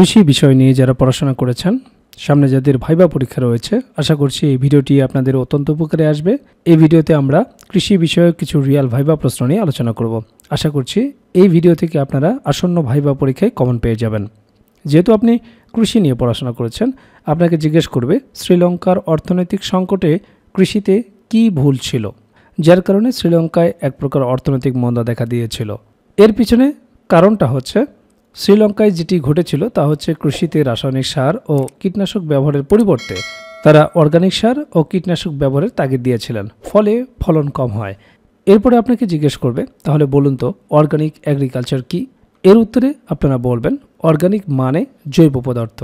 কৃষি বিষয় নিয়ে যারা পড়াশোনা করেছেন, সামনে যাদের ভাইবা পরীক্ষা রয়েছে, আশা করছি এই ভিডিওটি আপনাদের অত্যন্ত উপকারে আসবে। এই ভিডিওতে আমরা কৃষি বিষয়ক কিছু রিয়াল ভাইবা প্রশ্ন নিয়ে আলোচনা করব। আশা করছি এই ভিডিও থেকে আপনারা আসন্ন ভাইবা পরীক্ষায় কমন পেয়ে যাবেন। যেহেতু আপনি কৃষি নিয়ে পড়াশোনা করেছেন, আপনাকে জিজ্ঞেস করবে শ্রীলঙ্কার অর্থনৈতিক সংকটে কৃষিতে কী ভুল ছিল, যার কারণে শ্রীলঙ্কায় এক প্রকার অর্থনৈতিক মন্দা দেখা দিয়েছিল। এর পিছনে কারণটা হচ্ছে শ্রীলঙ্কায় যেটি ঘটেছিল তা হচ্ছে কৃষিতে রাসায়নিক সার ও কীটনাশক ব্যবহারের পরিবর্তে তারা অর্গানিক সার ও কীটনাশক ব্যবহারের তাগিদ দিয়েছিলেন, ফলে ফলন কম হয়। এরপরে আপনাকে জিজ্ঞেস করবে তাহলে বলুন তো অর্গানিক এগ্রিকালচার কি? এর উত্তরে আপনারা বলবেন অর্গানিক মানে জৈব পদার্থ।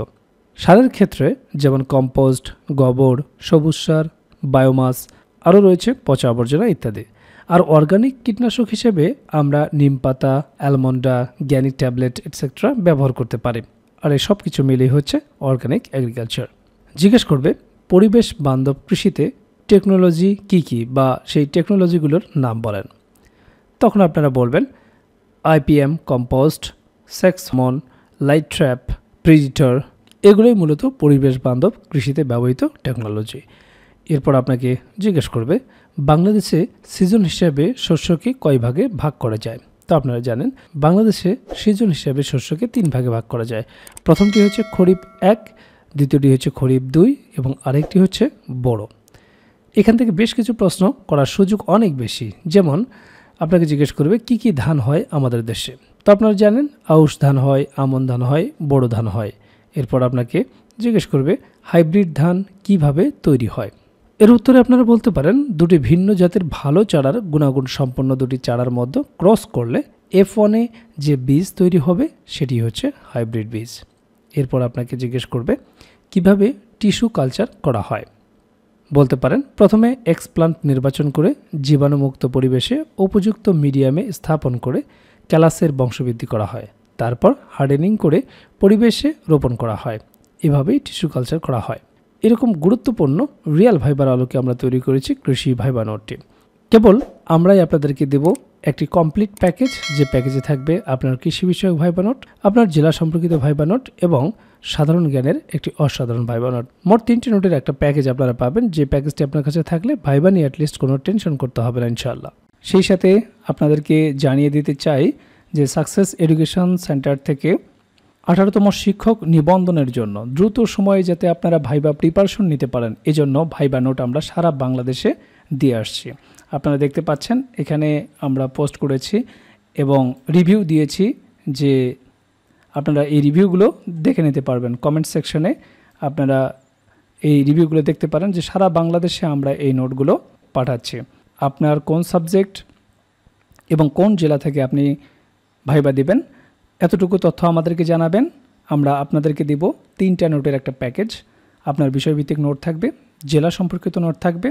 সারের ক্ষেত্রে যেমন কম্পোস্ট, গোবর, সবুজ সার, বায়োমাস, আরও রয়েছে পচা আবর্জনা ইত্যাদি। আর অর্গানিক কীটনাশক হিসেবে আমরা নিম পাতা, অ্যালমন্ডা, গ্যানিক ট্যাবলেট এটসেট্রা ব্যবহার করতে পারি। আর এই সব কিছু মিলেই হচ্ছে অর্গানিক এগ্রিকালচার। জিজ্ঞেস করবে পরিবেশ বান্ধব কৃষিতে টেকনোলজি কি কি, বা সেই টেকনোলজিগুলোর নাম বলেন। তখন আপনারা বলবেন আইপিএম, কম্পোস্ট, সেক্সমন, লাইট ট্র্যাপ, প্রিডিটর, এগুলোই মূলত পরিবেশ বান্ধব কৃষিতে ব্যবহৃত টেকনোলজি। এরপর আপনাকে জিজ্ঞেস করবে বাংলাদেশে সিজন হিসাবে শস্যকে কয় ভাগে ভাগ করা যায়। তো আপনারা জানেন বাংলাদেশে সিজন হিসাবে শস্যকে 3 ভাগে ভাগ করা যায়। প্রথমটি হচ্ছে খরিফ 1, দ্বিতীয়টি হচ্ছে খরিফ 2 এবং আরেকটি হচ্ছে বোরো। এখান থেকে বেশ কিছু প্রশ্ন করার সুযোগ অনেক বেশি। যেমন আপনাকে জিজ্ঞেস করবে কি কি ধান হয় আমাদের দেশে। তো আপনারা জানেন আউশ ধান হয়, আমন ধান হয়, বোরো ধান হয়। এরপর আপনাকে জিজ্ঞেস করবে হাইব্রিড ধান কিভাবে তৈরি হয়। এর উত্তরে আপনারা বলতে পারেন দুটি ভিন্ন জাতের ভালো চারার গুণাগুণ সম্পন্ন দুটি চারার মধ্যে ক্রস করলে F1-এ যে বীজ তৈরি হবে সেটি হচ্ছে হাইব্রিড বীজ। এরপর আপনাকে জিজ্ঞেস করবে কিভাবে টিস্যু কালচার করা হয়। বলতে পারেন প্রথমে এক্সপ্লান্ট নির্বাচন করে জীবাণুমুক্ত পরিবেশে উপযুক্ত মিডিয়ামে স্থাপন করে ক্যালাসের বংশবৃদ্ধি করা হয়। তারপর হার্ডেনিং করে পরিবেশে রোপণ করা হয়। এভাবেই টিস্যু কালচার করা হয়। এরকম গুরুত্বপূর্ণ রিয়াল ভাইবার আলোকে আমরা তৈরি করেছি কৃষি ভাইবা নোটটি। কেবল আমরাই আপনাদেরকে দেব একটি কমপ্লিট প্যাকেজ, যে প্যাকেজে থাকবে আপনার কৃষি বিষয়ক ভাইবা নোট, আপনার জেলা সম্পর্কিত ভাইবা নোট এবং সাধারণ জ্ঞানের একটি অসাধারণ ভাইবা নোট। মোট 3টি নোটের একটা প্যাকেজ আপনারা পাবেন, যে প্যাকেজটি আপনার কাছে থাকলে ভাইবা নিয়ে অ্যাটলিস্ট কোনো টেনশন করতে হবে না ইনশাআল্লাহ। সেই সাথে আপনাদেরকে জানিয়ে দিতে চাই যে সাকসেস এডুকেশন সেন্টার থেকে 18তম শিক্ষক নিবন্ধনের জন্য দ্রুত সময়ে যাতে আপনারা ভাইবা প্রিপারেশন নিতে পারেন, এজন্য ভাইবা নোট আমরা সারা বাংলাদেশে দিয়ে আসছি। আপনারা দেখতে পাচ্ছেন এখানে আমরা পোস্ট করেছি এবং রিভিউ দিয়েছি, যে আপনারা এই রিভিউগুলো দেখে নিতে পারবেন। কমেন্ট সেকশনে আপনারা এই রিভিউগুলো দেখতে পারেন যে সারা বাংলাদেশে আমরা এই নোটগুলো পাঠাচ্ছি। আপনার কোন সাবজেক্ট এবং কোন জেলা থেকে আপনি ভাইবা দিবেন এতটুকু তথ্য আমাদেরকে জানাবেন। আমরা আপনাদেরকে দেব 3টা নোটের একটা প্যাকেজ। আপনার বিষয়ভিত্তিক নোট থাকবে, জেলা সম্পর্কিত নোট থাকবে,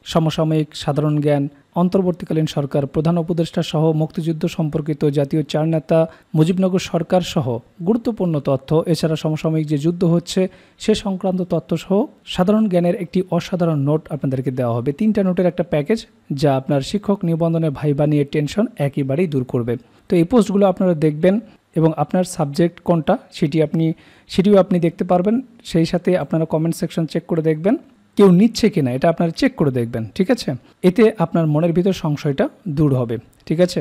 সমসাময়িক সাধারণ জ্ঞান, অন্তর্বর্তীকালীন সরকার, প্রধান উপদেষ্টা সহ মুক্তিযুদ্ধ সম্পর্কিত জাতীয় 4 নেতা, মুজিবনগর সরকার সহ গুরুত্বপূর্ণ তথ্য, এছাড়া সমসাময়িক যে যুদ্ধ হচ্ছে সে সংক্রান্ত তথ্য সহ সাধারণ জ্ঞানের একটি অসাধারণ নোট আপনাদেরকে দেওয়া হবে। 3টা নোটের একটা প্যাকেজ যা আপনার শিক্ষক নিবন্ধনে ভাইবা নিয়ে টেনশন একেবারেই দূর করবে। তো এই পোস্টগুলো আপনারা দেখবেন এবং আপনার সাবজেক্ট কোনটা সেটিও আপনি দেখতে পারবেন। সেই সাথে আপনারা কমেন্ট সেকশন চেক করে দেখবেন কেউ নিচ্ছে কিনা, এটা আপনারা চেক করে দেখবেন, ঠিক আছে? এতে আপনার মনের ভিতর সংশয়টা দূর হবে, ঠিক আছে?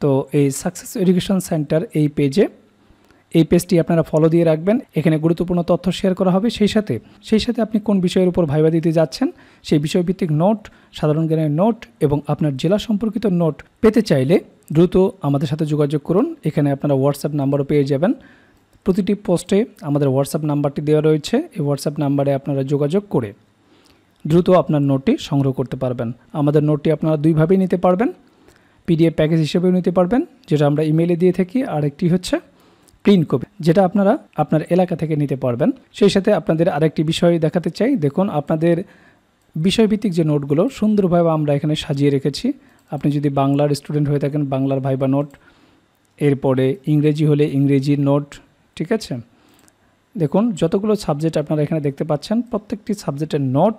তো এই সাকসেস এডুকেশন সেন্টার এই পেজটি আপনারা ফলো দিয়ে রাখবেন। এখানে গুরুত্বপূর্ণ তথ্য শেয়ার করা হবে। সেই সাথে আপনি কোন বিষয়ের উপর ভাইবা দিতে যাচ্ছেন সেই বিষয়ভিত্তিক নোট, সাধারণ জ্ঞানের নোট এবং আপনার জেলা সম্পর্কিত নোট পেতে চাইলে দ্রুত আমাদের সাথে যোগাযোগ করুন। এখানে আপনারা হোয়াটসঅ্যাপ নাম্বারও পেয়ে যাবেন। প্রতিটি পোস্টে আমাদের হোয়াটসঅ্যাপ নাম্বারটি দেওয়া রয়েছে। এই হোয়াটসঅ্যাপ নাম্বারে আপনারা যোগাযোগ করে দ্রুত আপনার নোটটি সংগ্রহ করতে পারবেন। আমাদের নোটটি আপনারা 2 ভাবেই নিতে পারবেন, পিডিএফ প্যাকেজ হিসেবেও নিতে পারবেন, যেটা আমরা ইমেইলে দিয়ে থাকি, আর একটি হচ্ছে প্রিন্ট কপি, যেটা আপনারা আপনার এলাকা থেকে নিতে পারবেন। সেই সাথে আপনাদের আরেকটি বিষয় দেখাতে চাই। দেখুন আপনাদের বিষয়ভিত্তিক যে নোটগুলো সুন্দরভাবে আমরা এখানে সাজিয়ে রেখেছি। আপনি যদি বাংলার স্টুডেন্ট হয়ে থাকেন বাংলার ভাইবা নোট, এরপরে ইংরেজি হলে ইংরেজির নোট, ঠিক আছে? দেখুন যতগুলো সাবজেক্ট আপনারা এখানে দেখতে পাচ্ছেন প্রত্যেকটি সাবজেক্টের নোট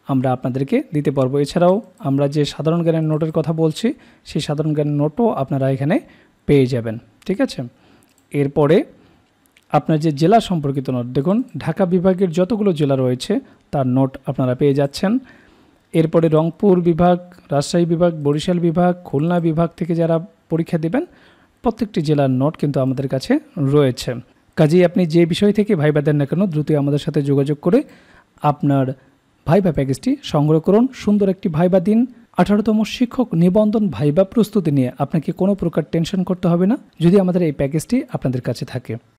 আমরা আপনাদেরকে দিতে পারবো। এছাড়াও আমরা যে সাধারণ জ্ঞানের নোটের কথা বলছি সেই সাধারণ জ্ঞানের নোটও আপনারা এখানে পেয়ে যাবেন, ঠিক আছে? এরপরে আপনার যে জেলা সম্পর্কিত নোট, দেখুন ঢাকা বিভাগের যতগুলো জেলা রয়েছে তার নোট আপনারা পেয়ে যাচ্ছেন। এরপরে রংপুর বিভাগ, রাজশাহী বিভাগ, বরিশাল বিভাগ, খুলনা বিভাগ থেকে যারা পরীক্ষা দেবেন প্রত্যেকটি জেলার নোট কিন্তু আমাদের কাছে রয়েছে। কাজেই আপনি যে বিষয় থেকে ভাইবা দেন না কেন দ্রুত আমাদের সাথে যোগাযোগ করে আপনার ভাইবা প্যাকেজটি সংগ্রহ করুন। সুন্দর একটি ভাইবা দিন। 18তম শিক্ষক নিবন্ধন ভাইবা প্রস্তুতি নিয়ে আপনাকে কোনো প্রকার টেনশন করতে হবে না যদি আমাদের এই প্যাকেজটি আপনাদের কাছে থাকে।